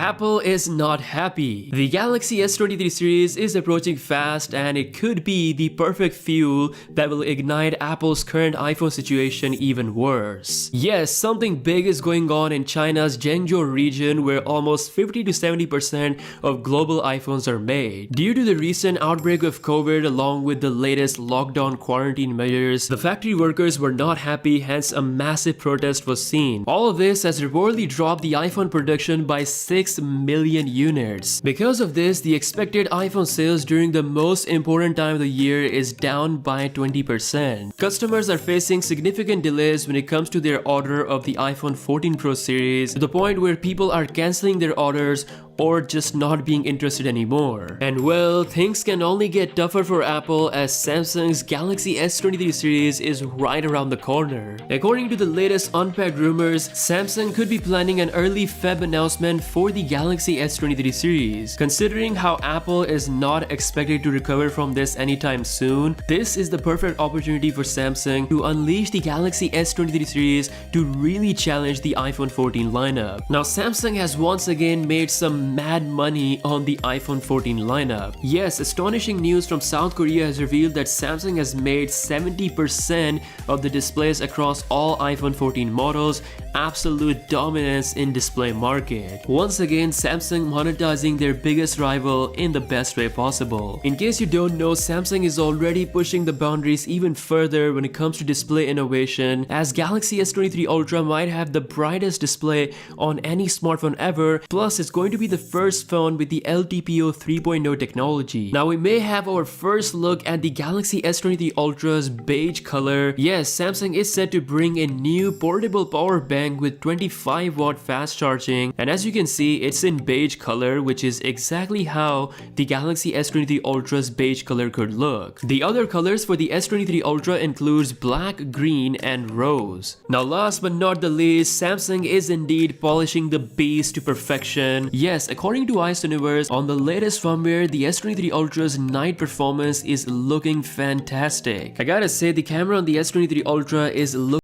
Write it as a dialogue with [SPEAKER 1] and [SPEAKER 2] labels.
[SPEAKER 1] Apple is not happy. The Galaxy S23 series is approaching fast and it could be the perfect fuel that will ignite Apple's current iPhone situation even worse. Yes, something big is going on in China's Zhengzhou region where almost 50 to 70% of global iPhones are made. Due to the recent outbreak of COVID along with the latest lockdown quarantine measures, the factory workers were not happy, hence a massive protest was seen. All of this has reportedly dropped the iPhone production by 6 million units. Because of this, the expected iPhone sales during the most important time of the year is down by 20%. Customers are facing significant delays when it comes to their order of the iPhone 14 Pro series, to the point where people are canceling their orders or just not being interested anymore. And well, things can only get tougher for Apple as Samsung's Galaxy S23 series is right around the corner. According to the latest unpacked rumors, Samsung could be planning an early Feb announcement for the Galaxy S23 series. Considering how Apple is not expected to recover from this anytime soon, this is the perfect opportunity for Samsung to unleash the Galaxy S23 series to really challenge the iPhone 14 lineup. Now, Samsung has once again made some mad money on the iPhone 14 lineup. Yes, astonishing news from South Korea has revealed that Samsung has made 70% of the displays across all iPhone 14 models, absolute dominance in display market. Once again, Samsung monetizing their biggest rival in the best way possible. In case you don't know, Samsung is already pushing the boundaries even further when it comes to display innovation, as Galaxy S23 Ultra might have the brightest display on any smartphone ever, plus it's going to be the first phone with the LTPO 3.0 technology. Now we may have our first look at the Galaxy S23 Ultra's beige color. Yes, Samsung is set to bring a new portable power bank with 25-watt fast charging, and as you can see, it's in beige color, which is exactly how the Galaxy S23 Ultra's beige color could look. The other colors for the S23 Ultra includes black, green, and rose. Now last but not the least, Samsung is indeed polishing the beast to perfection. Yes, according to Ice Universe, on the latest firmware, the S23 Ultra's night performance is looking fantastic. I gotta say, the camera on the S23 Ultra is looking